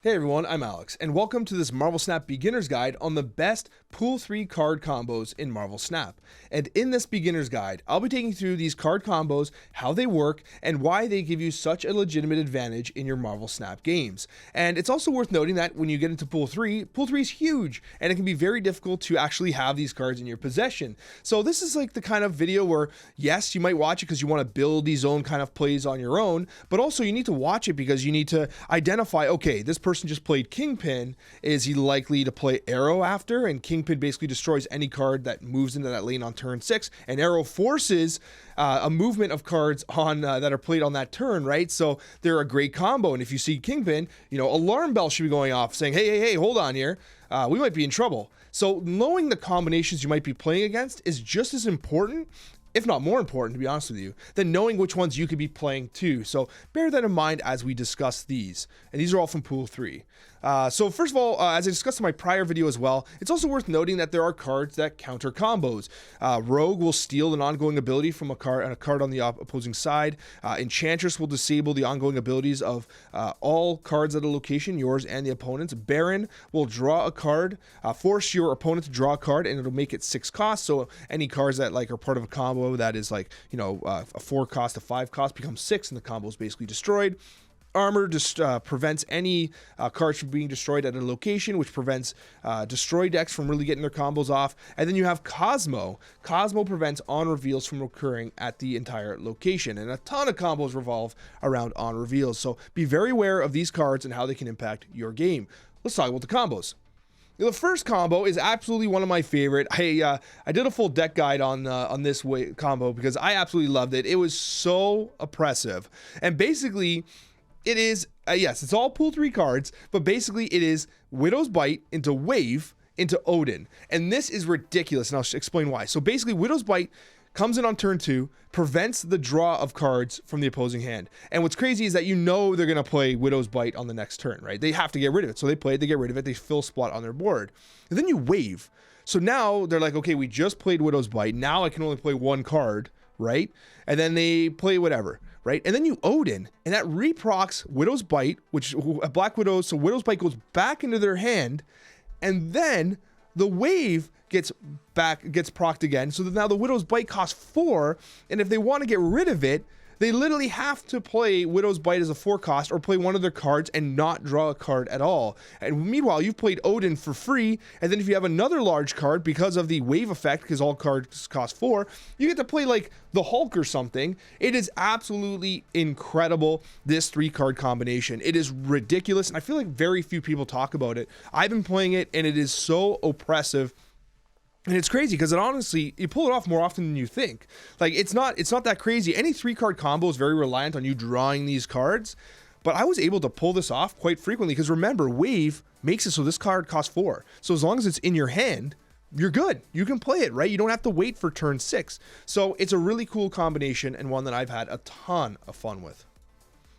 Hey everyone, I'm Alex, and welcome to this Marvel Snap Beginner's Guide on the best Pool 3 card combos in Marvel Snap. And in this Beginner's Guide, I'll be taking you through these card combos, how they work, and why they give you such a legitimate advantage in your Marvel Snap games. And it's also worth noting that when you get into Pool 3 is huge, and it can be very difficult to actually have these cards in your possession. So this is like the kind of video where, yes, you might watch it because you want to build these own kind of plays on your own, but also you need to watch it because you need to identify, okay, this person just played Kingpin, is he likely to play Arrow after? And Kingpin basically destroys any card that moves into that lane on turn 6, and Arrow forces a movement of cards on that are played on that turn, right? So they're a great combo, and if you see Kingpin, alarm bell should be going off saying, hey, hold on here, we might be in trouble. So knowing the combinations you might be playing against is just as important, if not more important, to be honest with you, than knowing which ones you could be playing too. So bear that in mind as we discuss these. And these are all from Pool 3. So first of all, as I discussed in my prior video as well, it's also worth noting that there are cards that counter combos. Rogue will steal an ongoing ability from a card on the opposing side. Enchantress will disable the ongoing abilities of all cards at a location, yours and the opponent's. Baron will draw a card, force your opponent to draw a card, and it'll make it 6 costs. So any cards that are part of a combo that is a 4 cost, a 5 cost becomes 6, and the combo is basically destroyed. Armor just prevents any cards from being destroyed at a location, which prevents destroy decks from really getting their combos off. And then you have Cosmo. Cosmo prevents on reveals from occurring at the entire location, and a ton of combos revolve around on reveals. So be very aware of these cards and how they can impact your game. Let's talk about the combos. The first combo is absolutely one of my favorite. I did a full deck guide on this combo because I absolutely loved it. It was so oppressive, and basically, it is yes, it's all Pool 3 cards, but basically it is Widow's Bite into Wave into Odin, and this is ridiculous, and I'll explain why. So basically, Widow's Bite comes in on turn 2, prevents the draw of cards from the opposing hand. And what's crazy is that they're going to play Widow's Bite on the next turn, right? They have to get rid of it. So they play it, they get rid of it, they fill spot on their board. And then you wave. So now they're like, okay, we just played Widow's Bite. Now I can only play one card, right? And then they play whatever, right? And then you Odin, and that reprocs Widow's Bite, which a Black Widow, so Widow's Bite goes back into their hand, and then the wave gets procced again, so that now the Widow's Bite costs 4, and if they want to get rid of it, they literally have to play Widow's Bite as a 4 cost or play one of their cards and not draw a card at all. And meanwhile, you've played Odin for free, and then if you have another large card because of the wave effect, because all cards cost 4, you get to play like the Hulk or something. It is absolutely incredible, this 3-card combination. It is ridiculous, and I feel like very few people talk about it. I've been playing it, and it is so oppressive. And it's crazy because it honestly, you pull it off more often than you think. Like it's not that crazy. Any 3-card combo is very reliant on you drawing these cards, but I was able to pull this off quite frequently because remember, Wave makes it so this card costs 4. So as long as it's in your hand, you're good. You can play it, right? You don't have to wait for turn 6. So it's a really cool combination and one that I've had a ton of fun with.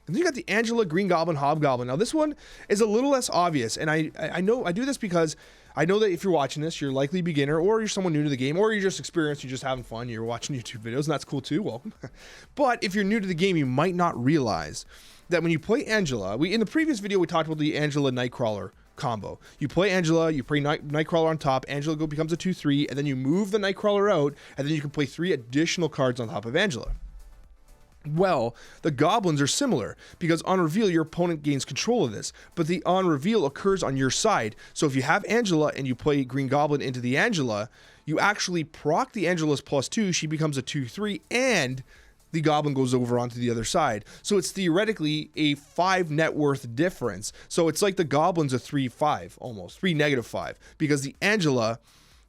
And then you got the Angela, Green Goblin, Hobgoblin. Now this one is a little less obvious, and I know I do this because I know that if you're watching this, you're likely a beginner, or you're someone new to the game, or you're just experienced, you're just having fun, you're watching YouTube videos, and that's cool too, welcome. But if you're new to the game, you might not realize that when you play Angela, in the previous video, we talked about the Angela Nightcrawler combo. You play Angela, you play Nightcrawler on top, Angela becomes a 2/3, and then you move the Nightcrawler out, and then you can play 3 additional cards on top of Angela. Well, the goblins are similar because on reveal your opponent gains control of this, but the on reveal occurs on your side. So if you have Angela and you play Green Goblin into the Angela, you actually proc the Angela's +2, she becomes a 2/3, and the goblin goes over onto the other side. So it's theoretically a 5 net worth difference. So it's like the goblin's a 3/5 almost, 3 -5, because the Angela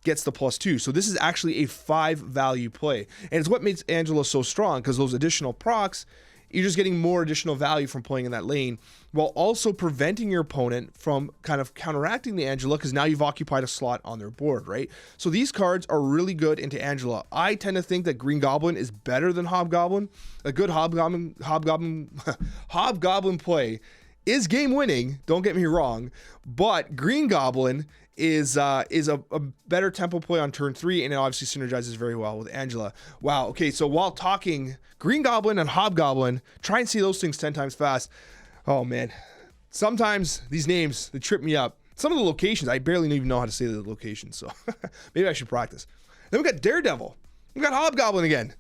gets the +2. So this is actually a 5 value play. And it's what makes Angela so strong, because those additional procs, you're just getting more additional value from playing in that lane, while also preventing your opponent from kind of counteracting the Angela, because now you've occupied a slot on their board, right? So these cards are really good into Angela. I tend to think that Green Goblin is better than Hobgoblin. A good Hobgoblin play is game winning, don't get me wrong, but Green Goblin is a better tempo play on turn 3, and it obviously synergizes very well with Angela. Wow, okay, so while talking Green Goblin and Hobgoblin, try and see those things 10 times fast. Oh man, Sometimes these names, they trip me up. Some of the locations, I barely even know how to say the locations, so maybe I should practice. Then we got Daredevil. We got Hobgoblin again.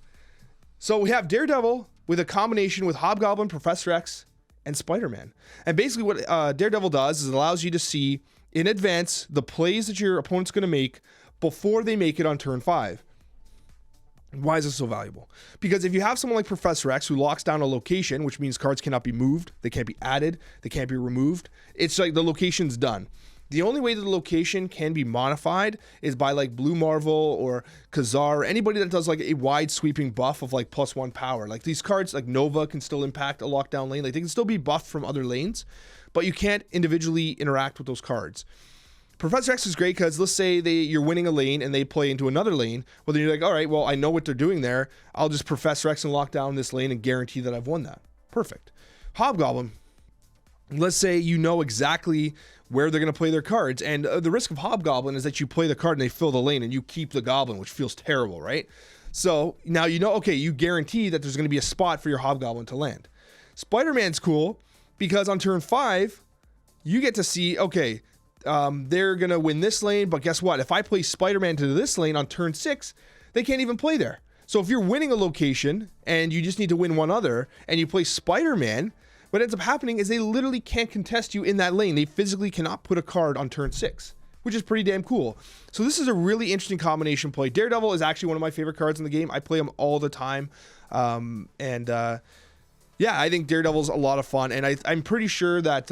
So we have Daredevil with a combination with Hobgoblin, Professor X, and Spider-Man. And basically what Daredevil does is it allows you to see in advance the plays that your opponent's going to make before they make it on turn 5. Why is this so valuable? Because if you have someone like Professor X who locks down a location, which means cards cannot be moved, they can't be added, they can't be removed, it's like the location's done. The only way that the location can be modified is by like Blue Marvel or Khazar or anybody that does like a wide sweeping buff of like +1 power. Like these cards, like Nova can still impact a lockdown lane. Like they can still be buffed from other lanes, but you can't individually interact with those cards. Professor X is great because let's say you're winning a lane and they play into another lane. Well, then you're like, all right, well, I know what they're doing there. I'll just Professor X and lock down this lane and guarantee that I've won that. Perfect. Hobgoblin, let's say you know exactly where they're going to play their cards. And the risk of Hobgoblin is that you play the card and they fill the lane and you keep the Goblin, which feels terrible, right? So now you know, okay, you guarantee that there's going to be a spot for your Hobgoblin to land. Spider-Man's cool because on turn 5, you get to see, okay, they're going to win this lane, but guess what? If I play Spider-Man to this lane on turn 6, they can't even play there. So if you're winning a location and you just need to win one other and you play Spider-Man, what ends up happening is they literally can't contest you in that lane. They physically cannot put a card on turn 6, which is pretty damn cool. So this is a really interesting combination play. Daredevil is actually one of my favorite cards in the game. I play him all the time. Yeah, I think Daredevil's a lot of fun. And I'm pretty sure that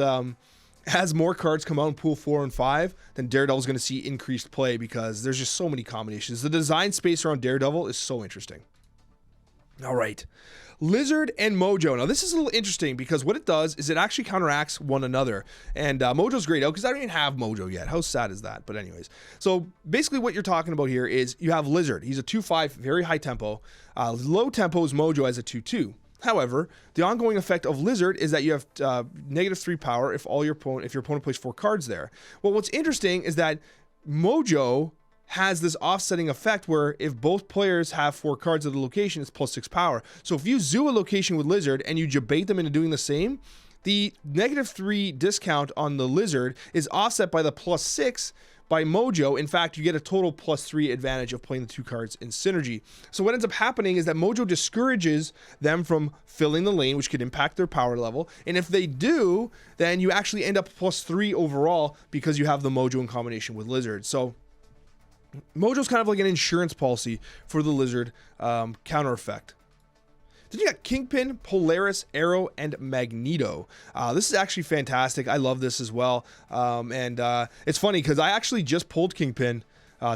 as more cards come out in Pool 4 and 5, then Daredevil's going to see increased play because there's just so many combinations. The design space around Daredevil is so interesting. All right. Lizard and Mojo. Now, this is a little interesting because what it does is it actually counteracts one another. And Mojo's grayed out because I don't even have Mojo yet. How sad is that? But anyways, so basically what you're talking about here is you have Lizard. He's a 2/5, very high tempo. Low tempo is Mojo as a 2/2. However, the ongoing effect of Lizard is that you have -3 power if your opponent plays 4 cards there. Well, what's interesting is that Mojo has this offsetting effect where if both players have 4 cards at the location, it's +6 power. So if you zoo a location with Lizard and you debate them into doing the same, the -3 discount on the Lizard is offset by the +6 by Mojo. In fact, you get a total +3 advantage of playing the 2 cards in synergy. So what ends up happening is that Mojo discourages them from filling the lane, which could impact their power level. And if they do, then you actually end up +3 overall because you have the Mojo in combination with Lizard. So Mojo's kind of like an insurance policy for the Lizard counter effect. Then you got Kingpin, Polaris, Arrow, and Magneto. This is actually fantastic. I love this as well. It's funny because I actually just pulled Kingpin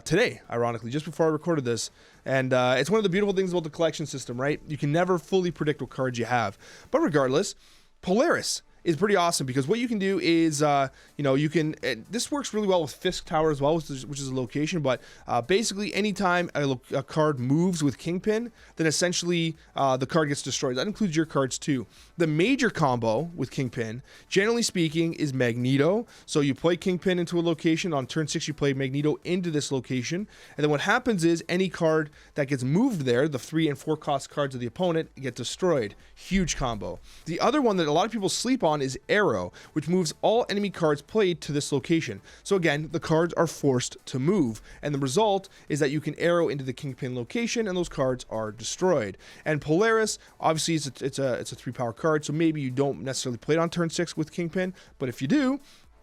today, ironically, just before I recorded this. And it's one of the beautiful things about the collection system, right? You can never fully predict what cards you have. But regardless, Polaris is pretty awesome because what you can do is, you can, this works really well with Fisk Tower as well, which is a location, but basically anytime a card moves with Kingpin, then essentially the card gets destroyed. That includes your cards too. The major combo with Kingpin, generally speaking, is Magneto. So you play Kingpin into a location, on turn 6 you play Magneto into this location, and then what happens is any card that gets moved there, the 3 and 4 cost cards of the opponent, get destroyed. Huge combo. The other one that a lot of people sleep on is Arrow, which moves all enemy cards played to this location. So again, the cards are forced to move, and the result is that you can arrow into the Kingpin location and those cards are destroyed. And Polaris, obviously it's a 3-power card, so maybe you don't necessarily play it on turn 6 with Kingpin, but if you do,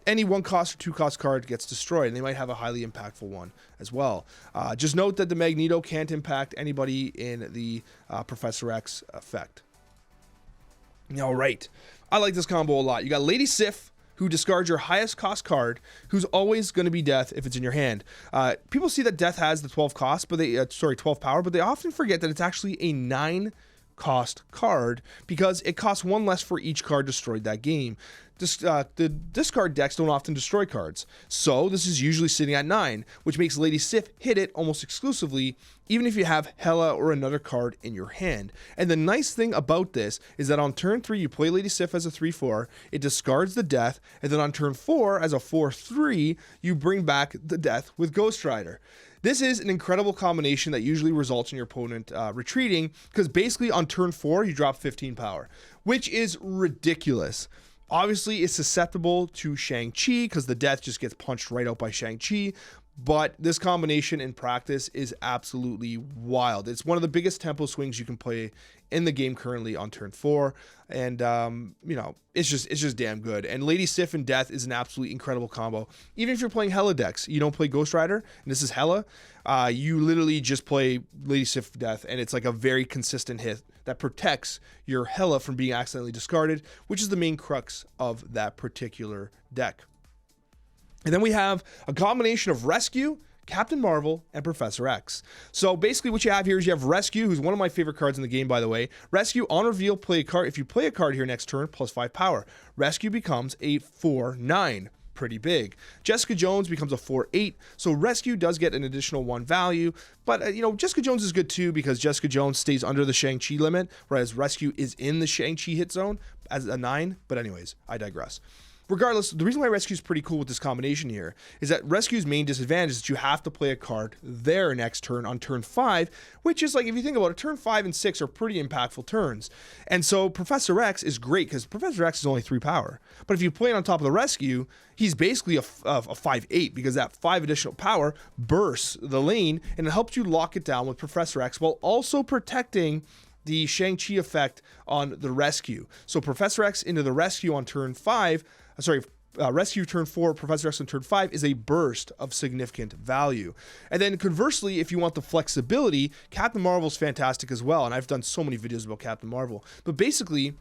any 1-cost or 2-cost card gets destroyed, and they might have a highly impactful one as well. Just note that the Magneto can't impact anybody in the Professor X effect. All right. I like this combo a lot. You got Lady Sif, who discards your highest cost card, who's always going to be Death if it's in your hand. People see that Death has the 12 cost, but 12 power, but they often forget that it's actually a 9-cost card because it costs 1 less for each card destroyed that game. The discard decks don't often destroy cards, so this is usually sitting at 9, which makes Lady Sif hit it almost exclusively, even if you have Hela or another card in your hand. And the nice thing about this is that on turn 3, you play Lady Sif as a 3/4, it discards the Death, and then on turn 4, as a 4/3, you bring back the Death with Ghost Rider. This is an incredible combination that usually results in your opponent retreating, because basically on turn 4, you drop 15 power, which is ridiculous. Obviously, it's susceptible to Shang-Chi because the death just gets punched right out by Shang-Chi. But this combination in practice is absolutely wild. It's one of the biggest tempo swings you can play in the game currently on turn 4. And, you know, it's just damn good. And Lady Sif and Death is an absolutely incredible combo. Even if you're playing Hela decks, you don't play Ghost Rider, and this is Hela, you literally just play Lady Sif Death, and it's like a very consistent hit that protects your Hela from being accidentally discarded, which is the main crux of that particular deck. And then we have a combination of Rescue, Captain Marvel, and Professor X. So basically what you have here is you have Rescue, who's one of my favorite cards in the game, by the way. Rescue, on reveal, play a card. If you play a card here next turn, +5 power. Rescue becomes a 4/9. Pretty big. Jessica Jones becomes a 4/8, so Rescue does get an additional 1 value, but you know, Jessica Jones is good too because Jessica Jones stays under the Shang-Chi limit, whereas Rescue is in the Shang-Chi hit zone as a 9, but anyways, I digress. Regardless, the reason why Rescue is pretty cool with this combination here is that Rescue's main disadvantage is that you have to play a card there next turn on turn 5, which is like, if you think about it, turn 5 and 6 are pretty impactful turns. And so Professor X is great because Professor X is only 3 power. But if you play it on top of the Rescue, he's basically a 5/8 because that 5 additional power bursts the lane and it helps you lock it down with Professor X while also protecting the Shang-Chi effect on the Rescue. So Professor X into the Rescue on turn 5, Rescue turn 4, Professor X on turn 5 is a burst of significant value. And then conversely, if you want the flexibility, Captain Marvel's fantastic as well. And I've done so many videos about Captain Marvel. But basically,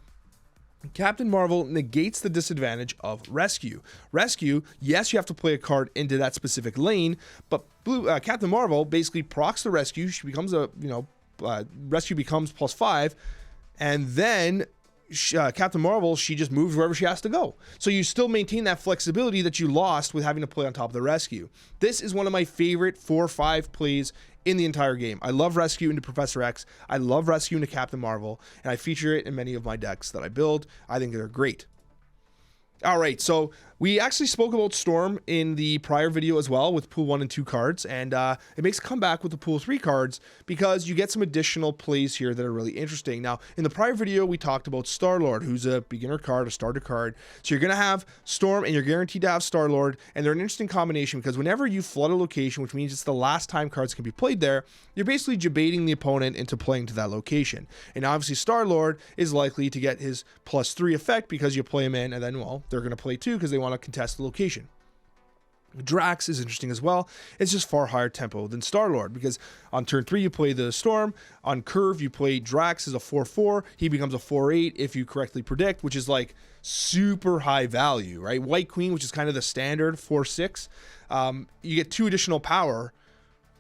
Captain Marvel negates the disadvantage of Rescue. Rescue, yes, you have to play a card into that specific lane, but Captain Marvel basically procs the Rescue. She becomes a, Rescue becomes +5, and then Captain Marvel, she just moves wherever she has to go. So you still maintain that flexibility that you lost with having to play on top of the Rescue. This is one of my favorite 4/5 plays in the entire game. I love Rescue into Professor X. I love Rescue into Captain Marvel, and I feature it in many of my decks that I build. I think they're great. All right, so we actually spoke about Storm in the prior video as well with pool 1 and 2 cards, and it makes a comeback with the pool 3 cards because you get some additional plays here that are really interesting. Now, in the prior video, we talked about Star-Lord, who's a beginner card, a starter card. So you're going to have Storm, and you're guaranteed to have Star-Lord, and they're an interesting combination because whenever you flood a location, which means it's the last time cards can be played there, you're basically debating the opponent into playing to that location. And obviously, Star-Lord is likely to get his +3 effect because you play him in, and then, well, they're going to play 2 because they want to contest the location. Drax is interesting as well. It's just far higher tempo than Star-Lord because on turn 3 you play the Storm, on curve you play Drax as a 4/4, he becomes a 4/8 if you correctly predict, which is like super high value, right? White Queen, which is kind of the standard 4/6, you get 2 additional power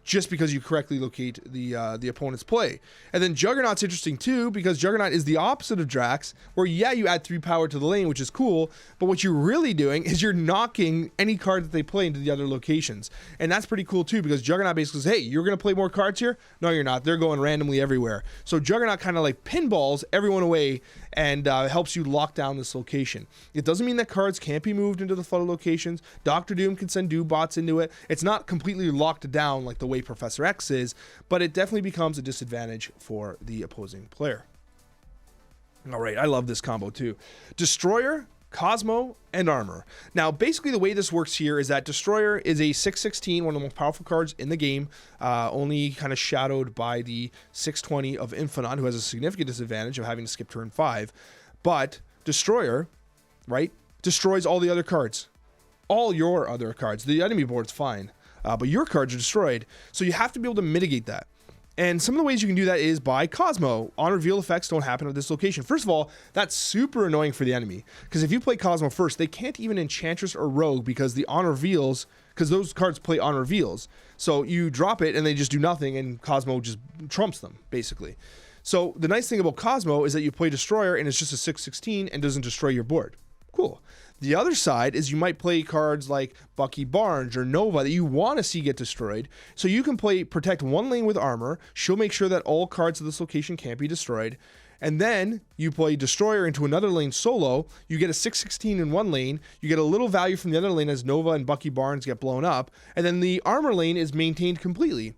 just because you correctly locate the opponent's play. And then Juggernaut's interesting too because Juggernaut is the opposite of Drax, where yeah, you add 3 power to the lane, which is cool, but what you're really doing is you're knocking any card that they play into the other locations. And that's pretty cool too because Juggernaut basically says, hey, you're going to play more cards here? No, you're not. They're going randomly everywhere. So Juggernaut kind of like pinballs everyone away and helps you lock down this location. It doesn't mean that cards can't be moved into the flooded locations. Doctor Doom can send Doobots into it. It's not completely locked down like the way Professor X is, but it definitely becomes a disadvantage for the opposing player. All right, I love this combo too. Destroyer, Cosmo, and Armor. Now, basically the way this works here is that Destroyer is a 6/16, one of the most powerful cards in the game, only kind of shadowed by the 6/20 of Infinite, who has a significant disadvantage of having to skip turn 5. But Destroyer, right, destroys all the other cards. All your other cards. The enemy board's fine, but your cards are destroyed. So you have to be able to mitigate that. And some of the ways you can do that is by Cosmo. On reveal effects don't happen at this location. First of all, that's super annoying for the enemy. Because if you play Cosmo first, they can't even Enchantress or Rogue because the on reveals, because those cards play on reveals. So you drop it and they just do nothing and Cosmo just trumps them, basically. So the nice thing about Cosmo is that you play Destroyer and it's just a 6/16 and doesn't destroy your board. Cool. The other side is you might play cards like Bucky Barnes or Nova that you want to see get destroyed. So you can play protect one lane with Armor. She'll make sure that all cards of this location can't be destroyed. And then you play Destroyer into another lane solo. You get a 6/16 in one lane. You get a little value from the other lane as Nova and Bucky Barnes get blown up. And then the Armor lane is maintained completely.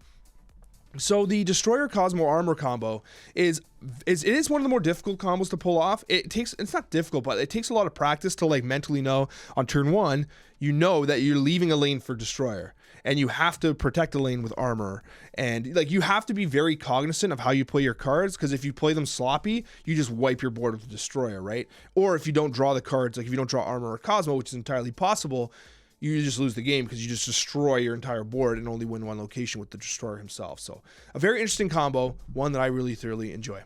So the Destroyer Cosmo Armor combo is one of the more difficult combos to pull off. It's not difficult, but it takes a lot of practice to like mentally know on turn one, you know that you're leaving a lane for Destroyer and you have to protect the lane with armor. And like you have to be very cognizant of how you play your cards, because if you play them sloppy, you just wipe your board with the Destroyer, right? Or if you don't draw the cards, like if you don't draw armor or Cosmo, which is entirely possible, you just lose the game because you just destroy your entire board and only win one location with the Destroyer himself. So a very interesting combo, one that I really thoroughly enjoy.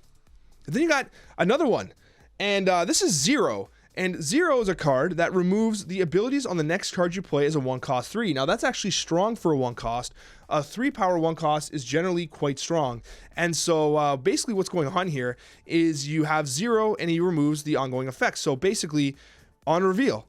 And then you got another one, and this is Zero. And Zero is a card that removes the abilities on the next card you play as a 1-cost 3. Now that's actually strong for a 1-cost. A 3-power 1-cost is generally quite strong. And so basically what's going on here is you have Zero and he removes the ongoing effects. So basically on reveal,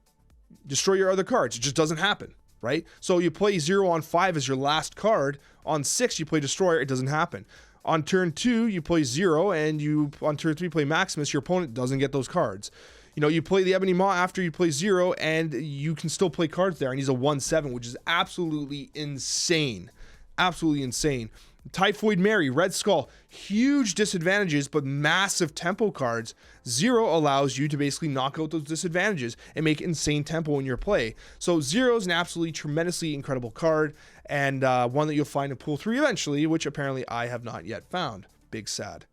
destroy your other cards. It just doesn't happen, right? So you play 0 on 5 as your last card. On 6, you play Destroyer. It doesn't happen. On turn 2, you play 0, and on turn 3 play Maximus. Your opponent doesn't get those cards. You know, you play the Ebony Maw after you play 0, and you can still play cards there, and he's a 1/7, which is absolutely insane. Absolutely insane. Typhoid Mary, Red Skull, huge disadvantages, but massive tempo cards. 0 allows you to basically knock out those disadvantages and make insane tempo in your play. So 0 is an absolutely tremendously incredible card, and one that you'll find in Pool 3 eventually, which apparently I have not yet found. Big sad.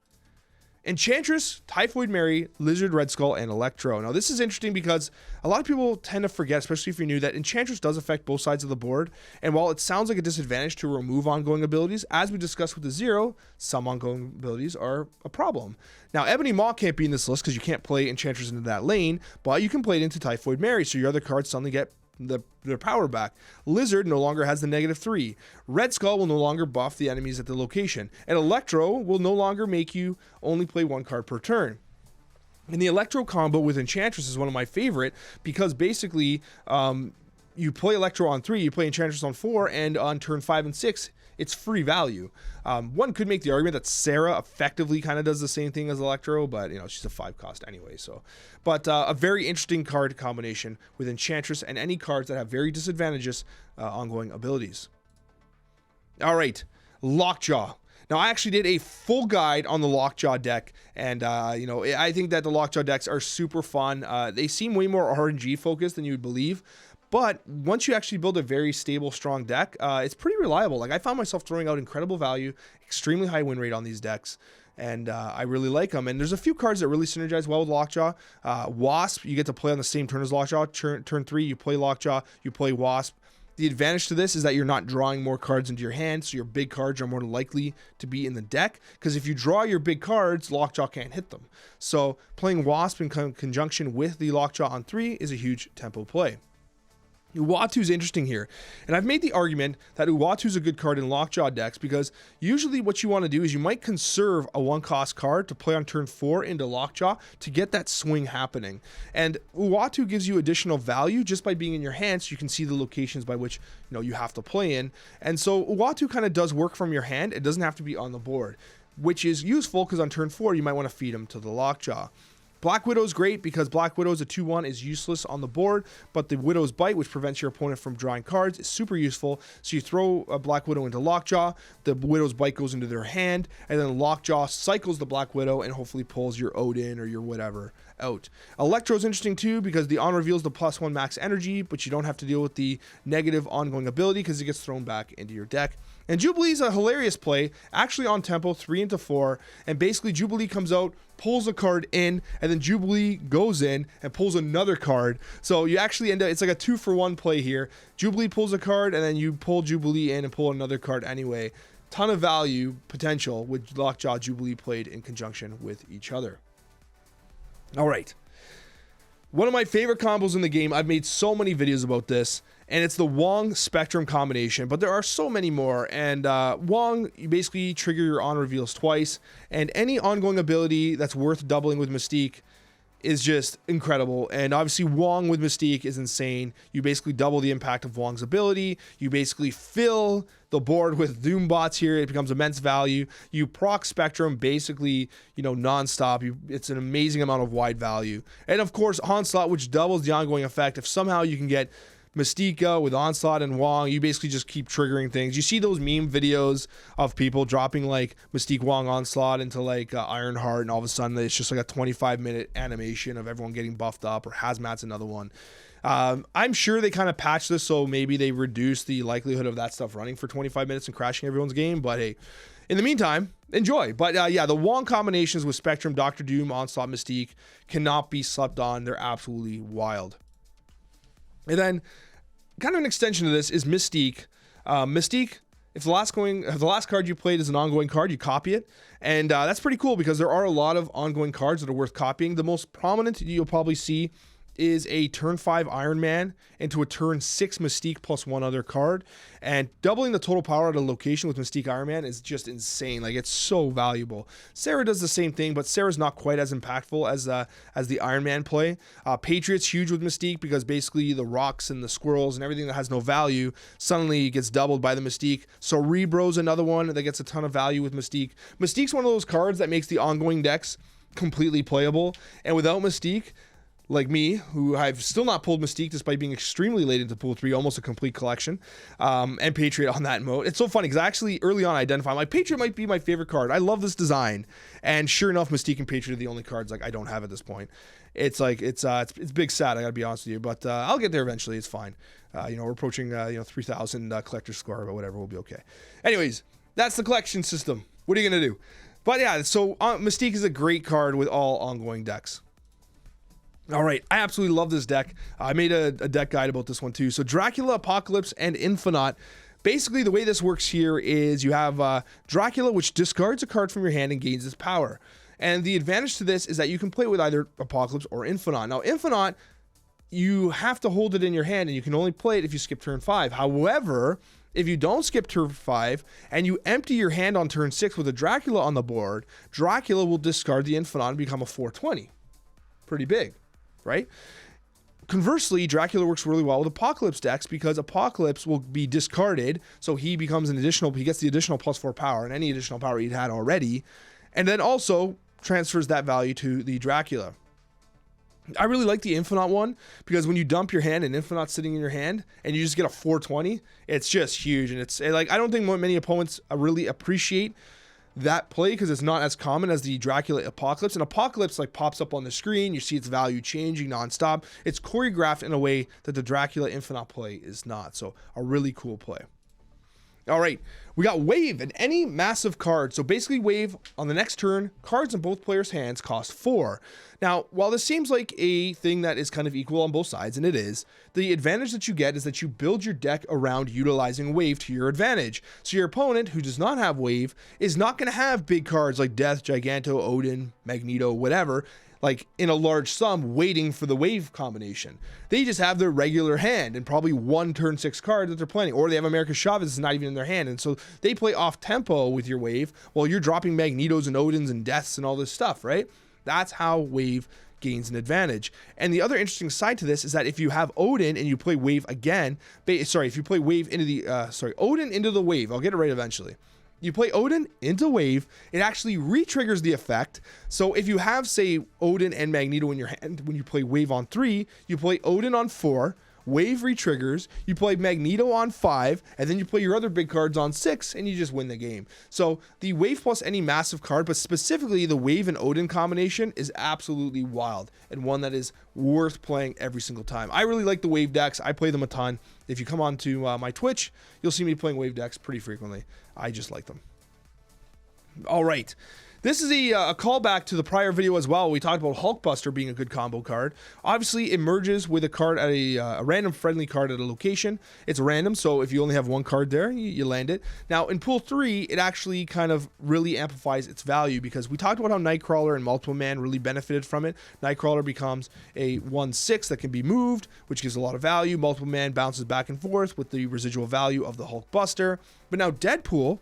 Enchantress, Typhoid Mary, Lizard, Red Skull, and Electro. Now this is interesting because a lot of people tend to forget, especially if you're new, that Enchantress does affect both sides of the board. And while it sounds like a disadvantage to remove ongoing abilities, as we discussed with the 0, some ongoing abilities are a problem. Now Ebony Maw can't be in this list because you can't play Enchantress into that lane, but you can play it into Typhoid Mary, so your other cards suddenly get their power back. Lizard no longer has the -3. Red Skull will no longer buff the enemies at the location. And Electro will no longer make you only play 1 card per turn. And the Electro combo with Enchantress is one of my favorite because basically you play Electro on 3, you play Enchantress on 4, and on turn 5 and 6, it's free value. One could make the argument that Sarah effectively kind of does the same thing as Electro, but you know, she's a 5-cost anyway. So, but a very interesting card combination with Enchantress and any cards that have very disadvantageous ongoing abilities. All right, Lockjaw. Now, I actually did a full guide on the Lockjaw deck, and you know, I think that the Lockjaw decks are super fun. They seem way more RNG focused than you would believe. But once you actually build a very stable, strong deck, it's pretty reliable. Like I found myself throwing out incredible value, extremely high win rate on these decks, and I really like them. And there's a few cards that really synergize well with Lockjaw. Wasp, you get to play on the same turn as Lockjaw. Turn 3, you play Lockjaw, you play Wasp. The advantage to this is that you're not drawing more cards into your hand, so your big cards are more likely to be in the deck, because if you draw your big cards, Lockjaw can't hit them. So playing Wasp in conjunction with the Lockjaw on 3 is a huge tempo play. Uatu is interesting here, and I've made the argument that Uatu is a good card in Lockjaw decks because usually what you want to do is you might conserve a 1-cost card to play on turn 4 into Lockjaw to get that swing happening. And Uatu gives you additional value just by being in your hand, so you can see the locations by which you have to play in. And so Uatu kind of does work from your hand. It doesn't have to be on the board, which is useful because on turn 4 you might want to feed him to the Lockjaw. Black Widow's great because Black Widow's a 2/1 is useless on the board, but the Widow's Bite, which prevents your opponent from drawing cards, is super useful. So you throw a Black Widow into Lockjaw, the Widow's Bite goes into their hand, and then Lockjaw cycles the Black Widow and hopefully pulls your Odin or your whatever out. Electro's interesting too because the on reveals the +1 max energy, but you don't have to deal with the negative ongoing ability because it gets thrown back into your deck. And Jubilee's a hilarious play, actually on tempo, 3 into 4, and basically Jubilee comes out, pulls a card in, and then Jubilee goes in and pulls another card. So you actually end up, it's like a 2-for-1 play here. Jubilee pulls a card, and then you pull Jubilee in and pull another card anyway. Ton of value potential with Lockjaw Jubilee played in conjunction with each other. All right. One of my favorite combos in the game, I've made so many videos about this, and it's the Wong Spectrum combination, but there are so many more. And Wong, you basically trigger your on reveals twice, and any ongoing ability that's worth doubling with Mystique is just incredible. And obviously Wong with Mystique is insane. You basically double the impact of Wong's ability. You basically fill the board with Doom bots here. It becomes immense value. You proc Spectrum basically, nonstop. It's an amazing amount of wide value. And of course, Onslaught, which doubles the ongoing effect. If somehow you can get Mystique with Onslaught and Wong, you basically just keep triggering things. You see those meme videos of people dropping like Mystique, Wong, Onslaught into like Ironheart, and all of a sudden it's just like a 25-minute animation of everyone getting buffed up, or Hazmat's another one. I'm sure they kind of patched this so maybe they reduce the likelihood of that stuff running for 25 minutes and crashing everyone's game, but hey, in the meantime, enjoy. But yeah, the Wong combinations with Spectrum, Doctor Doom, Onslaught, Mystique cannot be slept on. They're absolutely wild. And then kind of an extension of this is Mystique. Mystique, if the last card you played is an ongoing card, you copy it. And that's pretty cool because there are a lot of ongoing cards that are worth copying. The most prominent you'll probably see is a turn 5 Iron Man into a turn 6 Mystique plus one other card, and doubling the total power at a location with Mystique Iron Man is just insane. Like, it's so valuable. Sarah does the same thing, but Sarah's not quite as impactful as the Iron Man play. Patriot's huge with Mystique because basically the rocks and the squirrels and everything that has no value suddenly gets doubled by the Mystique. Cerebro's another one that gets a ton of value with Mystique. Mystique's one of those cards that makes the ongoing decks completely playable, and without Mystique, like me, who I've still not pulled Mystique despite being extremely late into Pool 3, almost a complete collection, and Patriot on that mode. It's so funny because actually early on I identified like Patriot might be my favorite card. I love this design, and sure enough, Mystique and Patriot are the only cards like I don't have at this point. It's like it's big sad, I gotta be honest with you, but I'll get there eventually. It's fine. We're approaching 3,000 collector score, but whatever, we'll be okay. Anyways, that's the collection system. What are you gonna do? But yeah, so Mystique is a great card with all ongoing decks. All right, I absolutely love this deck. I made a deck guide about this one too. So Dracula, Apocalypse, and Infinite. Basically, the way this works here is you have Dracula, which discards a card from your hand and gains its power. And the advantage to this is that you can play with either Apocalypse or Infinite. Now, Infinite, you have to hold it in your hand, and you can only play it if you skip turn 5. However, if you don't skip turn 5 and you empty your hand on turn 6 with a Dracula on the board, Dracula will discard the Infinite and become a 420. Pretty big, right? Conversely, Dracula works really well with Apocalypse decks because Apocalypse will be discarded, so he becomes he gets the additional +4 power and any additional power he'd had already, and then also transfers that value to the Dracula. I really like the Infinite one because when you dump your hand and Infinite's sitting in your hand and you just get a 420, it's just huge. And it's like, I don't think many opponents really appreciate that play because it's not as common as the Dracula Apocalypse. And Apocalypse like pops up on the screen, you see its value changing nonstop. It's choreographed in a way that the Dracula Infinite play is not. So a really cool play. All right, we got Wave and any massive card. So basically Wave on the next turn, cards in both players' hands cost 4. Now, while this seems like a thing that is kind of equal on both sides, and it is, the advantage that you get is that you build your deck around utilizing Wave to your advantage. So your opponent, who does not have Wave, is not going to have big cards like Death, Giganto, Odin, Magneto, whatever, like in a large sum waiting for the Wave combination. They just have their regular hand and probably one turn 6 card that they're playing, or they have America Chavez is not even in their hand, and so they play off tempo with your Wave while you're dropping Magnetos and Odins and Deaths and all this stuff, right? That's how Wave gains an advantage. And the other interesting side to this is that if you have Odin and you play Wave again, if you play Wave into the Odin into the Wave, I'll get it right eventually. You play Odin into Wave, it actually re-triggers the effect. So if you have, say, Odin and Magneto in your hand, when you play Wave on 3, you play Odin on 4, Wave re-triggers, you play Magneto on 5, and then you play your other big cards on 6, and you just win the game. So the Wave plus any massive card, but specifically the Wave and Odin combination is absolutely wild, and one that is worth playing every single time. I really like the Wave decks. I play them a ton. If you come on to my Twitch, you'll see me playing Wave decks pretty frequently. I just like them. All right. This is a callback to the prior video as well. We talked about Hulkbuster being a good combo card. Obviously, it merges with a card at a random friendly card at a location. It's random, so if you only have one card there, you land it. Now, in Pool 3, it actually kind of really amplifies its value because we talked about how Nightcrawler and Multiple Man really benefited from it. Nightcrawler becomes a 1/6 that can be moved, which gives a lot of value. Multiple Man bounces back and forth with the residual value of the Hulkbuster. But now Deadpool,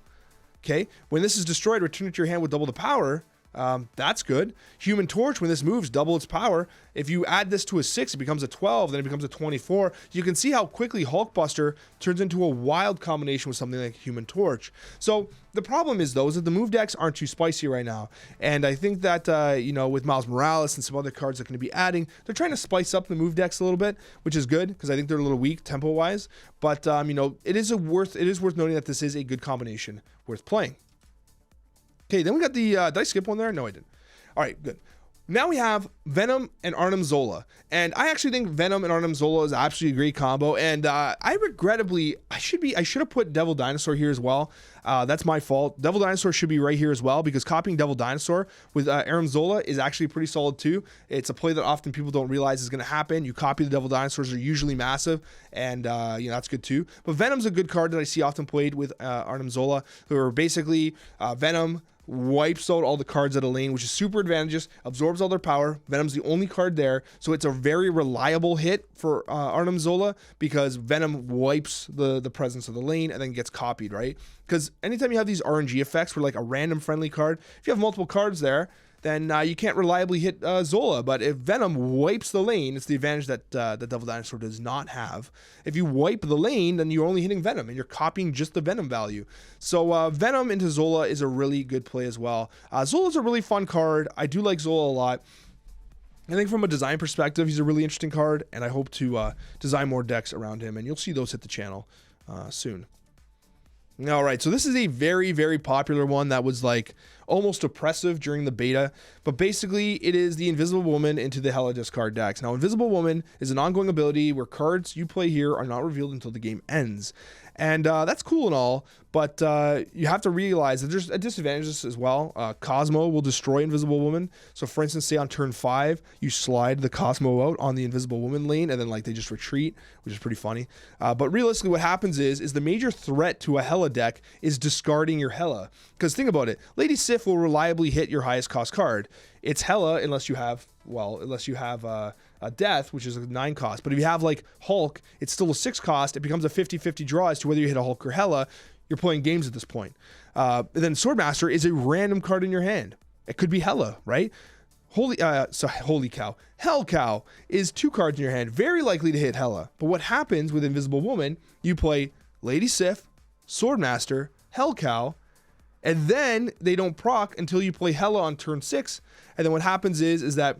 okay, when this is destroyed, return it to your hand with double the power. That's good. Human Torch, when this moves, double its power. If you add this to a 6, it becomes a 12, then it becomes a 24. You can see how quickly Hulkbuster turns into a wild combination with something like Human Torch. So the problem is, though, is that the move decks aren't too spicy right now. And I think that, with Miles Morales and some other cards that are going to be adding, they're trying to spice up the move decks a little bit, which is good, because I think they're a little weak tempo-wise. But, it is worth noting that this is a good combination worth playing. Okay, then we got the, did I skip one there? No, I didn't. All right, good. Now we have Venom and Arnim Zola. And I actually think Venom and Arnim Zola is absolutely a great combo. And I should have put Devil Dinosaur here as well. That's my fault. Devil Dinosaur should be right here as well, because copying Devil Dinosaur with Arnim Zola is actually pretty solid too. It's a play that often people don't realize is going to happen. You copy the Devil Dinosaurs, they're usually massive, and that's good too. But Venom's a good card that I see often played with Arnim Zola, who are basically Venom wipes out all the cards out of lane, which is super advantageous, absorbs all their power. Venom's the only card there, so it's a very reliable hit for Arnim Zola, because Venom wipes the presence of the lane and then gets copied, right? Because anytime you have these RNG effects for like a random friendly card, if you have multiple cards there, then you can't reliably hit Zola. But if Venom wipes the lane, it's the advantage that the Devil Dinosaur does not have. If you wipe the lane, then you're only hitting Venom, and you're copying just the Venom value. So Venom into Zola is a really good play as well. Zola's a really fun card. I do like Zola a lot. I think from a design perspective, he's a really interesting card, and I hope to design more decks around him, and you'll see those hit the channel soon. All right, so this is a very, very popular one that was like almost oppressive during the beta, but basically it is the Invisible Woman into the Hella discard decks. Now, Invisible Woman is an ongoing ability where cards you play here are not revealed until the game ends. And that's cool and all, but you have to realize that there's a disadvantage as well. Cosmo will destroy Invisible Woman. So for instance, say on turn 5, you slide the Cosmo out on the Invisible Woman lane, and then like they just retreat, which is pretty funny. But realistically, what happens is the major threat to a Hella deck is discarding your Hella. Because think about it, Lady Sif will reliably hit your highest cost card. It's Hella unless you have a Death, which is a 9 cost. But if you have like Hulk, it's still a 6 cost. It becomes a 50-50 draw as to whether you hit a Hulk or Hella. You're playing games at this point. Then Swordmaster is a random card in your hand. It could be Hella, right? Holy cow. Hell Cow is 2 cards in your hand, very likely to hit Hella. But what happens with Invisible Woman, you play Lady Sif, Swordmaster, Hell Cow, and then they don't proc until you play Hella on turn 6. And then what happens is that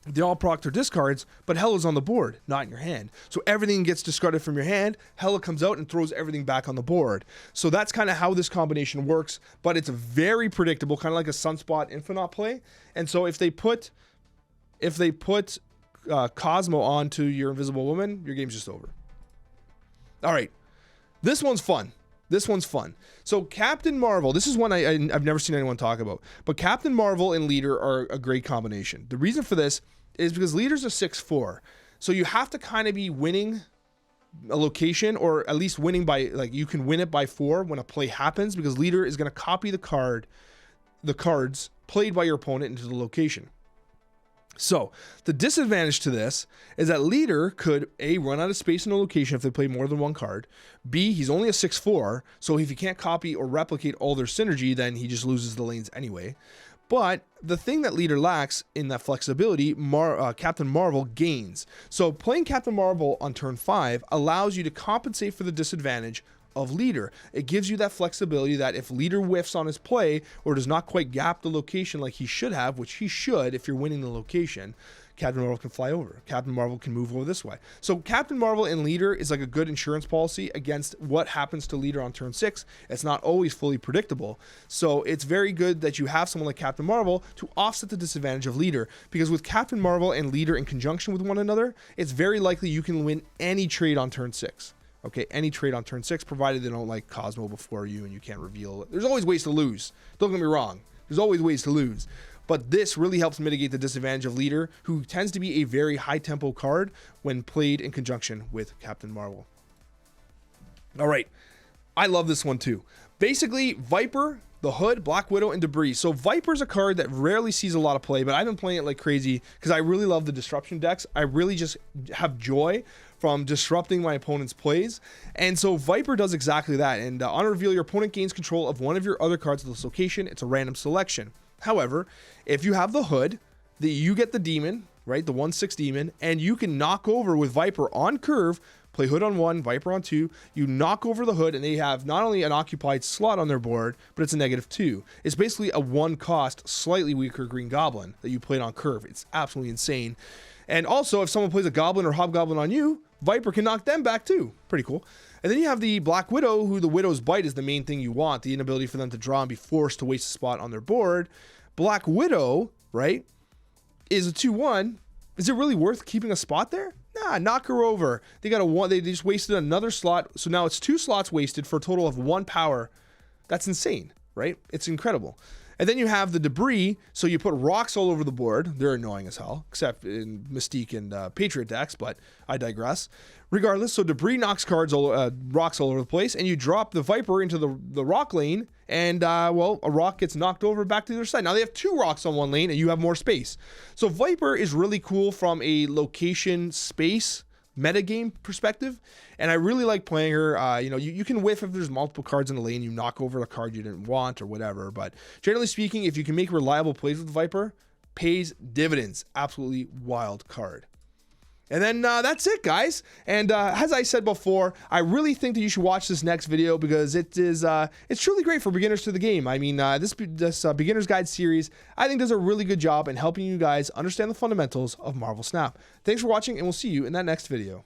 they all proc their discards, but Hella's on the board, not in your hand. So everything gets discarded from your hand. Hella comes out and throws everything back on the board. So that's kind of how this combination works, but it's very predictable, kind of like a Sunspot Infinite play. And so if they put Cosmo onto your Invisible Woman, your game's just over. All right, this one's fun. So Captain Marvel, this is one I've never seen anyone talk about, but Captain Marvel and Leader are a great combination. The reason for this is because Leader's a 6/4. So you have to kind of be winning a location, or at least winning by, like, you can win it by 4 when a play happens, because Leader is going to copy the cards played by your opponent into the location. So the disadvantage to this is that Leader could A, run out of space in a location if they play more than one card. B, he's only a 6/4, so if he can't copy or replicate all their synergy, then he just loses the lanes anyway. But the thing that Leader lacks in that flexibility, Captain Marvel gains. So playing Captain Marvel on turn 5 allows you to compensate for the disadvantage of Leader. It gives you that flexibility that if Leader whiffs on his play or does not quite gap the location like he should have, which he should if you're winning the location, Captain Marvel can fly over. Captain Marvel can move over this way. So Captain Marvel and Leader is like a good insurance policy against what happens to Leader on turn 6. It's not always fully predictable. So it's very good that you have someone like Captain Marvel to offset the disadvantage of Leader, because with Captain Marvel and Leader in conjunction with one another, it's very likely you can win any trade on turn 6. Okay, any trade on turn 6, provided they don't like Cosmo before you and you can't reveal it. There's always ways to lose. Don't get me wrong. There's always ways to lose. But this really helps mitigate the disadvantage of Leader, who tends to be a very high-tempo card when played in conjunction with Captain Marvel. All right, I love this one too. Basically, Viper, the Hood, Black Widow, and Debris. So Viper's a card that rarely sees a lot of play, but I've been playing it like crazy because I really love the disruption decks. I really just have joy from disrupting my opponent's plays. And so Viper does exactly that. And on reveal, your opponent gains control of one of your other cards at this location. It's a random selection. However, if you have the hood, you get the demon, right? The 1/6 demon, and you can knock over with Viper on curve, play hood on 1, Viper on 2. You knock over the hood, and they have not only an occupied slot on their board, but it's a -2. It's basically a 1 cost, slightly weaker Green Goblin that you played on curve. It's absolutely insane. And also, if someone plays a Goblin or Hobgoblin on you, Viper can knock them back too. Pretty cool. And then you have the Black Widow, who the Widow's Bite is the main thing you want, the inability for them to draw and be forced to waste a spot on their board. Black Widow, right, is a 2/1. Is it really worth keeping a spot there? Nah, knock her over. They got a 1. They just wasted another slot, so now it's 2 slots wasted for a total of 1 power. That's insane, right? It's incredible. And then you have the debris, so you put rocks all over the board. They're annoying as hell, except in Mystique and Patriot decks, but I digress. Regardless, so debris knocks rocks all over the place, and you drop the Viper into the rock lane, and, well, a rock gets knocked over back to the other side. Now they have 2 rocks on 1 lane, and you have more space. So Viper is really cool from a location space metagame perspective, and I really like playing her. You know, you can whiff if there's multiple cards in the lane, you knock over a card you didn't want or whatever, but generally speaking, if you can make reliable plays with Viper, pays dividends. Absolutely wild card. And then that's it, guys. And as I said before, I really think that you should watch this next video because it's truly great for beginners to the game. I mean, this beginner's guide series, I think does a really good job in helping you guys understand the fundamentals of Marvel Snap. Thanks for watching, and we'll see you in that next video.